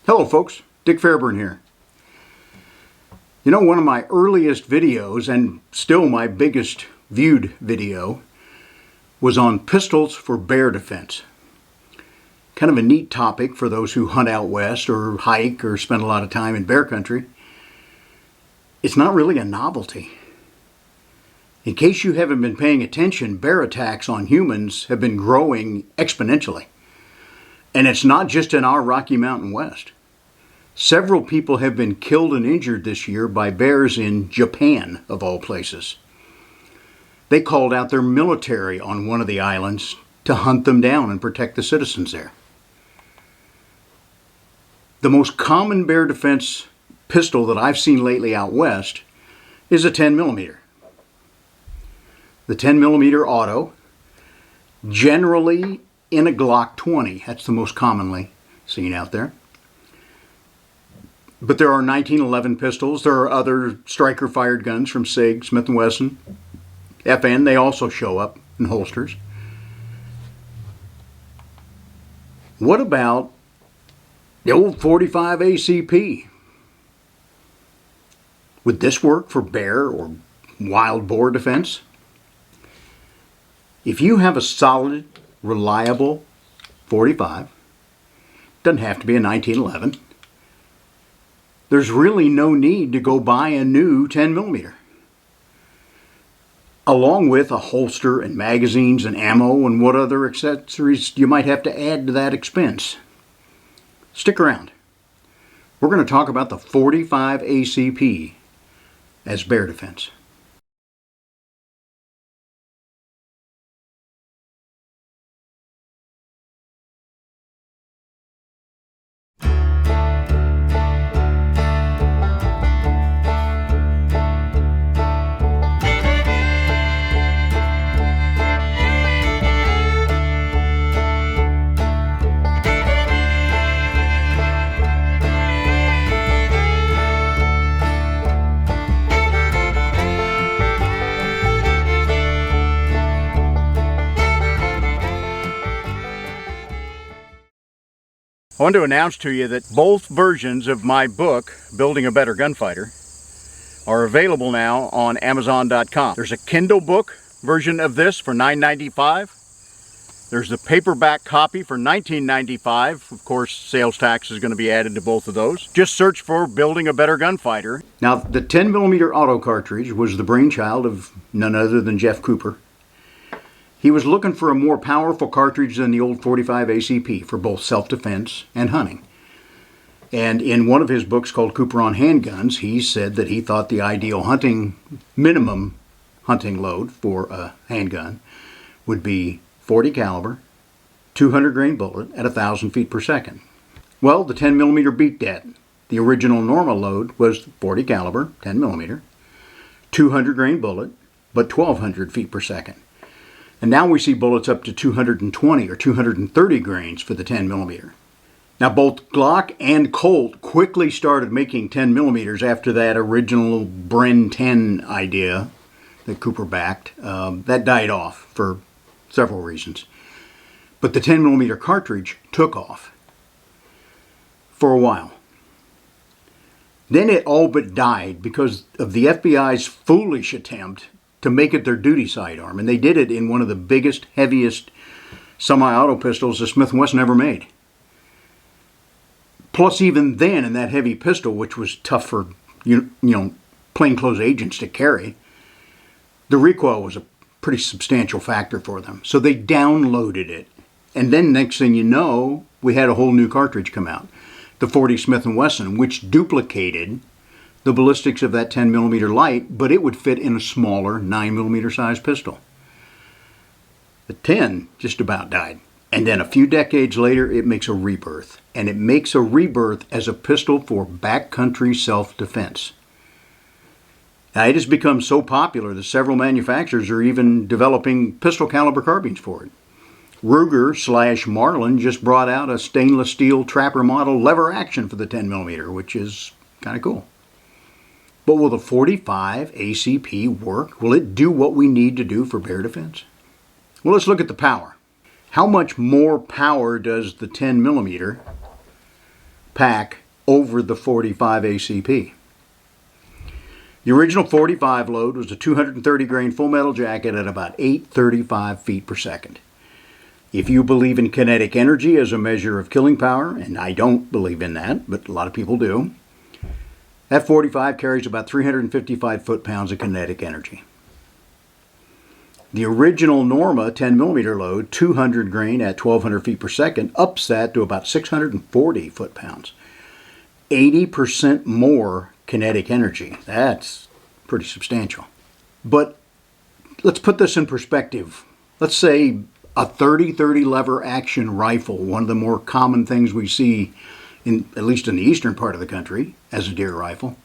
Hello folks, Dick Fairburn here. You know, one of my earliest videos, and still my biggest viewed video, was on pistols for bear defense. Kind of a neat topic for those who hunt out west or hike or spend a lot of time in bear country. It's not really a novelty. In case you haven't been paying attention, bear attacks on humans have been growing exponentially. And it's not just in our Rocky Mountain West. Several people have been killed and injured this year by bears in Japan, of all places. They called out their military on one of the islands to hunt them down and protect the citizens there. The most common bear defense pistol that I've seen lately out west is a 10mm. The 10mm auto, generally in a Glock 20. That's the most commonly seen out there. But there are 1911 pistols. There are other striker-fired guns from SIG, Smith & Wesson, FN. They also show up in holsters. What about the old .45 ACP? Would this work for bear or wild boar defense? If you have a solid, reliable .45, doesn't have to be a 1911, there's really no need to go buy a new 10mm. Along with a holster and magazines and ammo and what other accessories you might have to add to that expense. Stick around. We're going to talk about the .45 ACP as bear defense. I want to announce to you that both versions of my book, Building a Better Gunfighter, are available now on Amazon.com. There's a Kindle book version of this for $9.95. There's the paperback copy for $19.95. Of course, sales tax is going to be added to both of those. Just search for Building a Better Gunfighter. Now, the 10mm auto cartridge was the brainchild of none other than Jeff Cooper. He was looking for a more powerful cartridge than the old .45 ACP for both self-defense and hunting. And in one of his books called Cooper on Handguns, he said that he thought the ideal minimum hunting load for a handgun would be 40 caliber, 200 grain bullet at 1,000 feet per second. Well, the 10mm beat that. The original normal load was 40 caliber, 10mm, 200 grain bullet, but 1,200 feet per second. And now we see bullets up to 220 or 230 grains for the 10mm. Now both Glock and Colt quickly started making 10mm after that original Bren 10 idea that Cooper backed. That died off for several reasons. But the 10mm cartridge took off for a while. Then it all but died because of the FBI's foolish attempt to make it their duty sidearm. And they did it in one of the biggest, heaviest semi-auto pistols that Smith & Wesson ever made. Plus, even then, in that heavy pistol, which was tough for plainclothes agents to carry, the recoil was a pretty substantial factor for them. So they downloaded it. And then next thing you know, we had a whole new cartridge come out, the .40 Smith & Wesson, which duplicated the ballistics of that 10mm light, but it would fit in a smaller 9mm size pistol. The 10 just about died. And then a few decades later, it makes a rebirth. And it makes a rebirth as a pistol for backcountry self-defense. Now, it has become so popular that several manufacturers are even developing pistol caliber carbines for it. Ruger/Marlin just brought out a stainless steel trapper model lever action for the 10mm, which is kind of cool. But will the .45 ACP work? Will it do what we need to do for bear defense? Well, let's look at the power. How much more power does the 10mm pack over the 45 ACP. The original 45 load was a 230 grain full metal jacket at about 835 feet per second. If you believe in kinetic energy as a measure of killing power, and I don't believe in that, but a lot of people do, that 45 carries about 355 foot-pounds of kinetic energy. The original Norma 10mm load, 200 grain at 1200 feet per second, ups that to about 640 foot-pounds. 80% more kinetic energy. That's pretty substantial. But let's put this in perspective. Let's say a 30-30 lever action rifle, one of the more common things we see, at least in the eastern part of the country, as a deer rifle.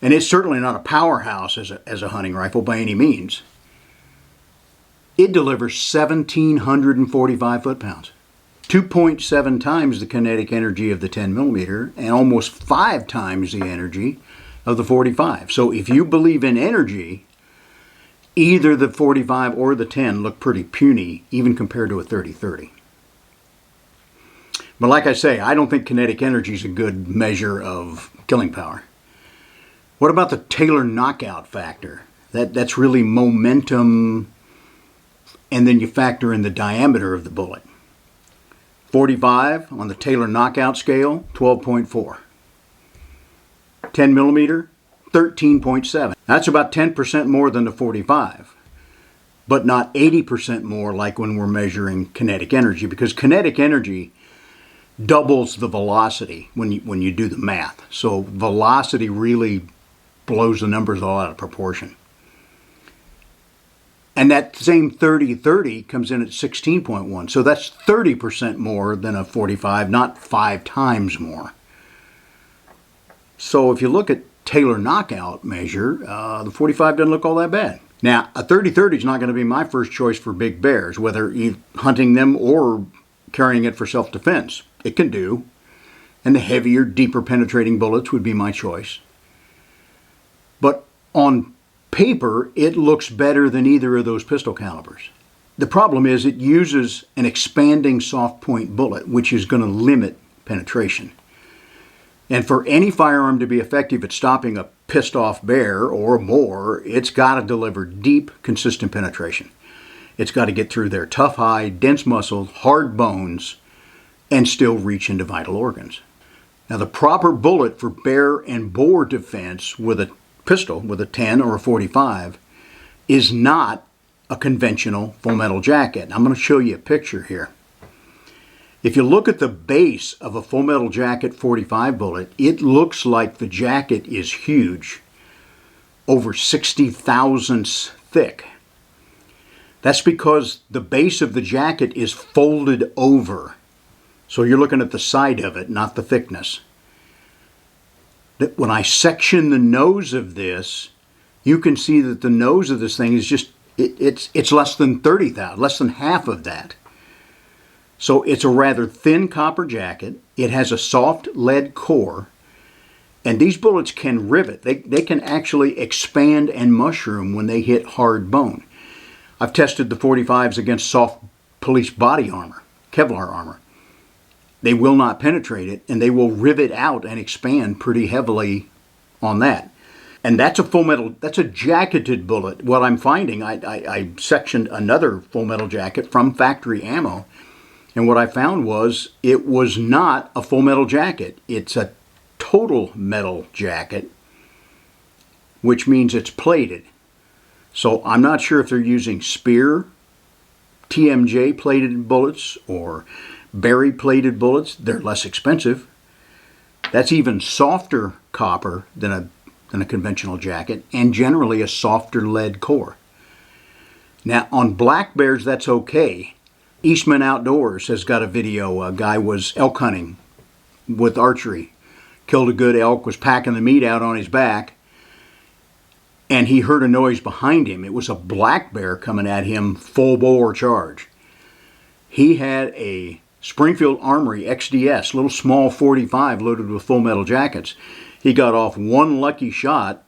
And it's certainly not a powerhouse as a hunting rifle by any means. It delivers 1,745 foot-pounds. 2.7 times the kinetic energy of the 10mm and almost 5 times the energy of the 45. So if you believe in energy, either the 45 or the 10 look pretty puny, even compared to a 30-30. But like I say, I don't think kinetic energy is a good measure of killing power. What about the Taylor knockout factor? That's really momentum, and then you factor in the diameter of the bullet. 45 on the Taylor knockout scale, 12.4. 10mm, 13.7. That's about 10% more than the 45, but not 80% more like when we're measuring kinetic energy, because kinetic energy doubles the velocity when you do the math. So velocity really blows the numbers all out of proportion. And that same 30-30 comes in at 16.1. So that's 30% more than a 45, not 5 times more. So if you look at Taylor knockout measure, the 45 doesn't look all that bad. Now, a 30-30 is not going to be my first choice for big bears, whether hunting them or carrying it for self-defense. It can do. And the heavier, deeper penetrating bullets would be my choice. But on paper, it looks better than either of those pistol calibers. The problem is it uses an expanding soft point bullet, which is going to limit penetration. And for any firearm to be effective at stopping a pissed off bear or more, it's got to deliver deep, consistent penetration. It's got to get through their tough hide, dense muscle, hard bones, and still reach into vital organs. Now, the proper bullet for bear and boar defense with a pistol, with a 10 or a 45, is not a conventional full metal jacket. I'm going to show you a picture here. If you look at the base of a full metal jacket 45 bullet, it looks like the jacket is huge, over 60 thousandths thick. That's because the base of the jacket is folded over. So you're looking at the side of it, not the thickness. When I section the nose of this, you can see that the nose of this thing is just, it's less than 30 thousandths, less than half of that. So it's a rather thin copper jacket. It has a soft lead core, and these bullets can rivet. They can actually expand and mushroom when they hit hard bone. I've tested the 45s against soft police body armor, Kevlar armor. They will not penetrate it, and they will rivet out and expand pretty heavily on that. And that's a full metal, that's a jacketed bullet. What I'm finding, I sectioned another full metal jacket from factory ammo, and what I found was it was not a full metal jacket. It's a total metal jacket, which means it's plated. So I'm not sure if they're using Speer TMJ plated bullets or Berry plated bullets. They're less expensive. That's even softer copper than a conventional jacket, and generally a softer lead core. Now on black bears, that's okay. Eastman Outdoors has got a video. A guy was elk hunting with archery, killed a good elk, was packing the meat out on his back, and he heard a noise behind him. It was a black bear coming at him full bore charge. He had a Springfield Armory XDS, little small 45 loaded with full metal jackets. He got off one lucky shot,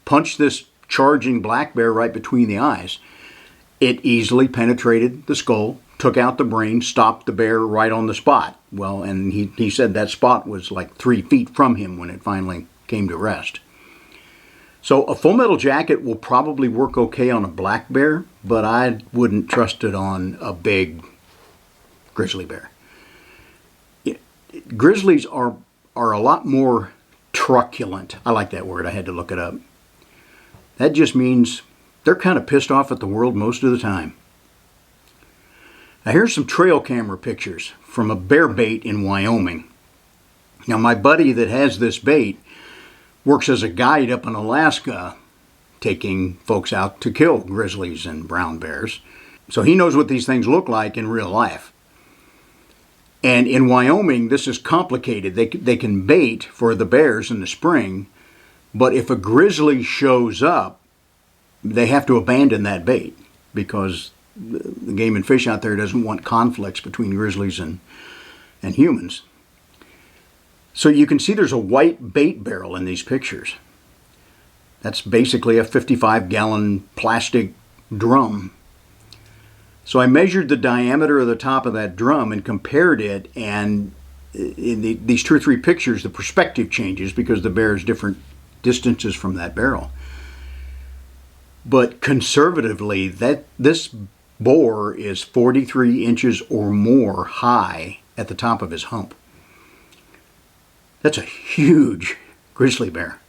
punched this charging black bear right between the eyes. It easily penetrated the skull, took out the brain, stopped the bear right on the spot. Well, and he said that spot was like 3 feet from him when it finally came to rest. So a full metal jacket will probably work okay on a black bear, but I wouldn't trust it on a big grizzly bear. Grizzlies are a lot more truculent. I like that word. I had to look it up. That just means they're kind of pissed off at the world most of the time. Now here's some trail camera pictures from a bear bait in Wyoming. Now my buddy that has this bait works as a guide up in Alaska, taking folks out to kill grizzlies and brown bears. So he knows what these things look like in real life. And in Wyoming, this is complicated. They can bait for the bears in the spring, but if a grizzly shows up, they have to abandon that bait because the Game and Fish out there doesn't want conflicts between grizzlies and humans. So you can see there's a white bait barrel in these pictures. That's basically a 55-gallon plastic drum. So I measured the diameter of the top of that drum and compared it, and in these 2 or 3 pictures, the perspective changes because the bear is different distances from that barrel. But conservatively, this boar is 43 inches or more high at the top of his hump. That's a huge grizzly bear.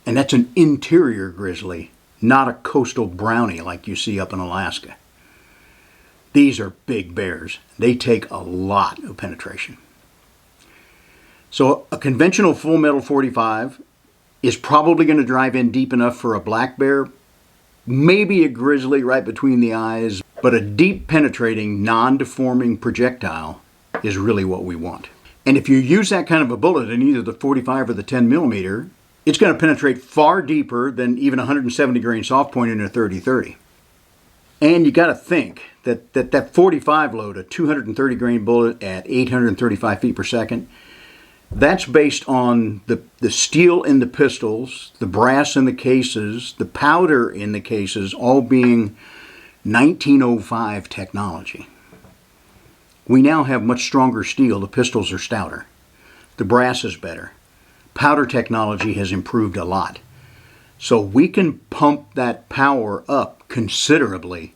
And that's an interior grizzly, not a coastal brownie like you see up in Alaska. These are big bears. They take a lot of penetration. So a conventional full metal 45 is probably going to drive in deep enough for a black bear, maybe a grizzly right between the eyes, but a deep penetrating, non-deforming projectile is really what we want. And if you use that kind of a bullet in either the 45 or the 10 millimeter, it's going to penetrate far deeper than even a 170 grain soft point in a 30-30. And you got to think that 45 load, a 230 grain bullet at 835 feet per second, that's based on the steel in the pistols, the brass in the cases, the powder in the cases, all being 1905 technology. We now have much stronger steel. The pistols are stouter. The brass is better. Powder technology has improved a lot. So we can pump that power up considerably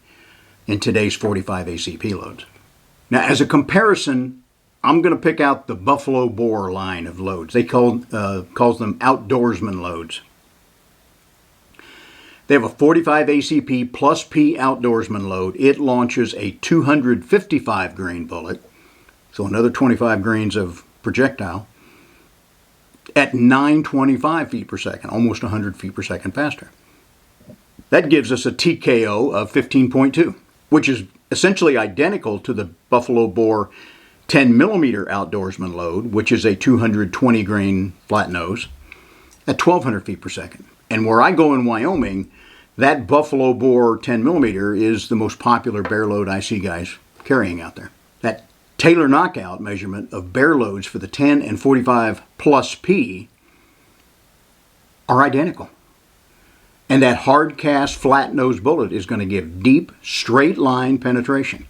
in today's 45 ACP loads. Now, as a comparison, I'm going to pick out the Buffalo Bore line of loads. They calls them outdoorsman loads. They have a 45 ACP plus P outdoorsman load. It launches a 255 grain bullet, so another 25 grains of projectile, at 925 feet per second, almost 100 feet per second faster. That gives us a TKO of 15.2, which is essentially identical to the Buffalo Bore 10 millimeter outdoorsman load, which is a 220 grain flat nose at 1200 feet per second. And where I go in Wyoming, that Buffalo Bore 10 millimeter is the most popular bear load I see guys carrying out there. That Taylor knockout measurement of bear loads for the 10 and 45 plus P are identical. And that hard cast flat nose bullet is going to give deep, straight line penetration.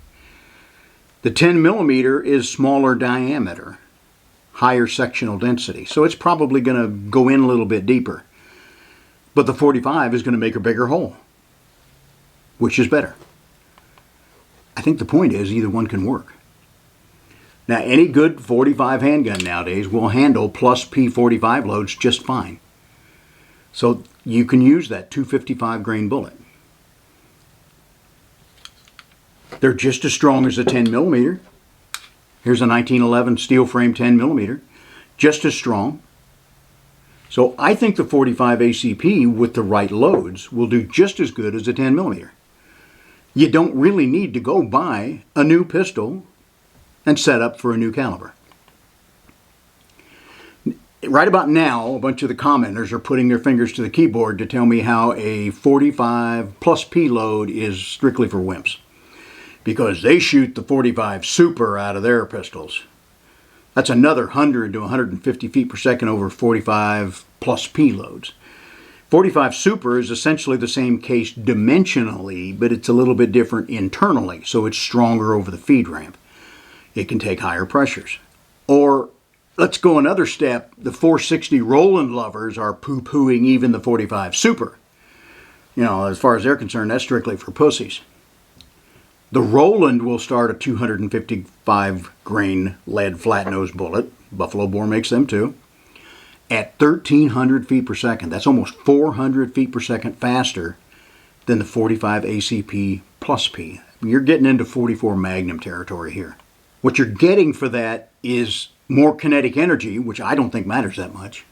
The 10 millimeter is smaller diameter, higher sectional density, so it's probably going to go in a little bit deeper. But the 45 is going to make a bigger hole. Which is better? I think the point is either one can work. Now, any good 45 handgun nowadays will handle plus P45 loads just fine. So you can use that 255 grain bullet. They're just as strong as a 10 millimeter. Here's a 1911 steel frame 10 millimeter, just as strong. So I think the 45 ACP with the right loads will do just as good as a 10 millimeter. You don't really need to go buy a new pistol and set up for a new caliber. Right about now, a bunch of the commenters are putting their fingers to the keyboard to tell me how a 45 plus P load is strictly for wimps, because they shoot the 45 Super out of their pistols. That's another 100 to 150 feet per second over 45 plus P loads. 45 Super is essentially the same case dimensionally, but it's a little bit different internally, so it's stronger over the feed ramp. It can take higher pressures. Or let's go another step. The 460 Roland lovers are poo-pooing even the 45 Super. You know, as far as they're concerned, that's strictly for pussies. The Roland will start a 255 grain lead flat nose bullet. Buffalo Bore makes them too. At 1,300 feet per second. That's almost 400 feet per second faster than the 45 ACP plus P. You're getting into 44 Magnum territory here. What you're getting for that is more kinetic energy, which I don't think matters that much,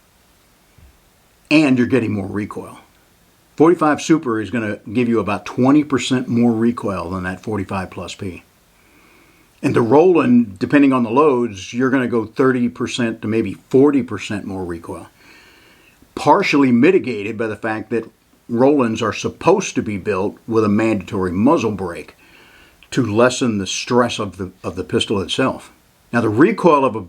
and you're getting more recoil. 45 Super is going to give you about 20% more recoil than that 45 plus P. And the Roland, depending on the loads, you're going to go 30% to maybe 40% more recoil. Partially mitigated by the fact that Rolands are supposed to be built with a mandatory muzzle brake to lessen the stress of the pistol itself. Now the recoil of a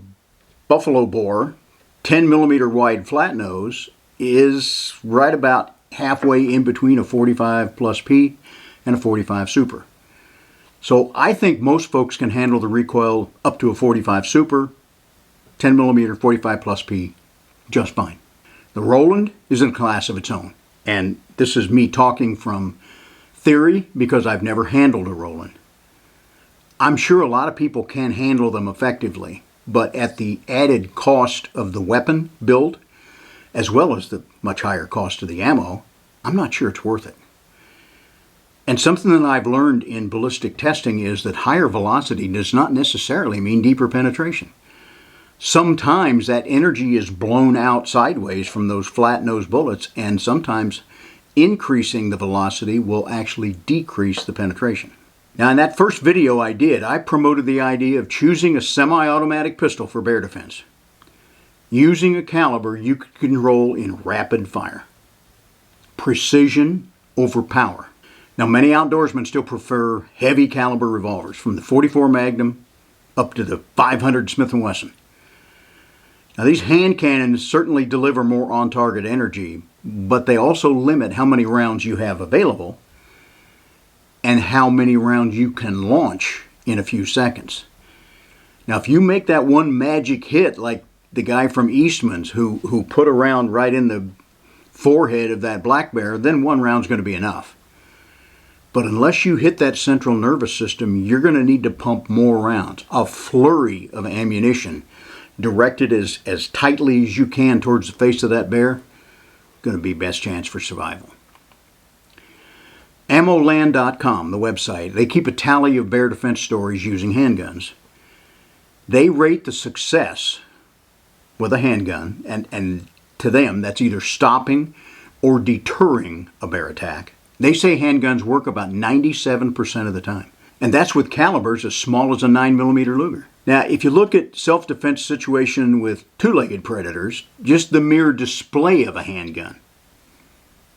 Buffalo Bore 10 millimeter wide flat nose is right about halfway in between a 45 plus P and a 45 Super. So I think most folks can handle the recoil up to a 45 Super, 10 millimeter 45 plus P just fine. The Roland is in a class of its own. And this is me talking from theory because I've never handled a Roland. I'm sure a lot of people can handle them effectively, but at the added cost of the weapon build, as well as the much higher cost of the ammo, I'm not sure it's worth it. And something that I've learned in ballistic testing is that higher velocity does not necessarily mean deeper penetration. Sometimes that energy is blown out sideways from those flat nose bullets, and sometimes increasing the velocity will actually decrease the penetration. Now in that first video I did, I promoted the idea of choosing a semi-automatic pistol for bear defense, using a caliber you could control in rapid fire. Precision over power. Now many outdoorsmen still prefer heavy caliber revolvers, from the 44 Magnum up to the 500 Smith & Wesson. Now these hand cannons certainly deliver more on-target energy, but they also limit how many rounds you have available and how many rounds you can launch in a few seconds. Now if you make that one magic hit like the guy from Eastman's who put a round right in the forehead of that black bear, then one round's going to be enough. But unless you hit that central nervous system, you're going to need to pump more rounds. A flurry of ammunition directed as tightly as you can towards the face of that bear, going to be best chance for survival. Ammoland.com, the website, they keep a tally of bear defense stories using handguns. They rate the success with a handgun, and to them that's either stopping or deterring a bear attack. They say handguns work about 97% of the time. And that's with calibers as small as a 9mm Luger. Now, if you look at self-defense situation with two-legged predators, just the mere display of a handgun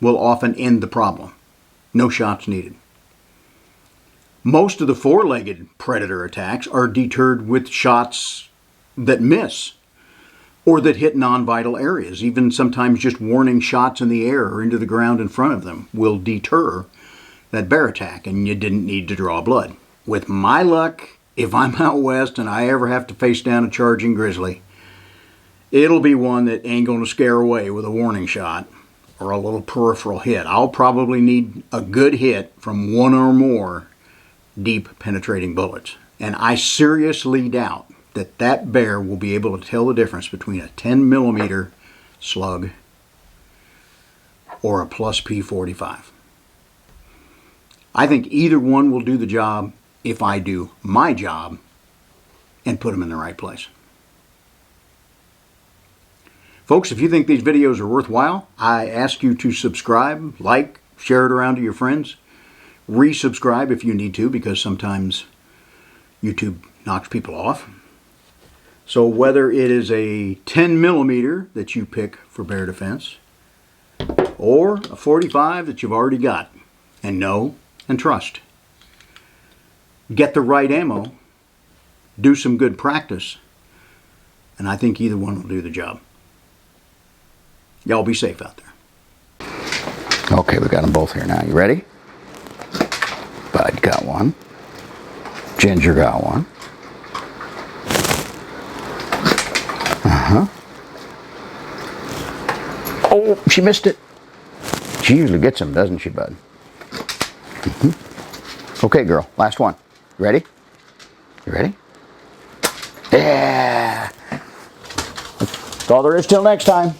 will often end the problem. No shots needed. Most of the four-legged predator attacks are deterred with shots that miss or that hit non-vital areas. Even sometimes just warning shots in the air or into the ground in front of them will deter that bear attack, and you didn't need to draw blood. With my luck, if I'm out west and I ever have to face down a charging grizzly, it'll be one that ain't going to scare away with a warning shot or a little peripheral hit. I'll probably need a good hit from one or more deep penetrating bullets. And I seriously doubt that bear will be able to tell the difference between a 10mm slug or a plus P45. I think either one will do the job if I do my job and put them in the right place. Folks, if you think these videos are worthwhile, I ask you to subscribe, like, share it around to your friends. Resubscribe if you need to, because sometimes YouTube knocks people off. So whether it is a 10mm that you pick for bear defense or a 45 that you've already got and know and trust, get the right ammo, do some good practice, and I think either one will do the job. Y'all be safe out there. Okay, we got them both here now. You ready? Bud got one. Ginger got one. Oh, she missed it. She usually gets them, doesn't she, Bud? Okay, girl, last one. You ready? You ready? Yeah! That's all there is till next time.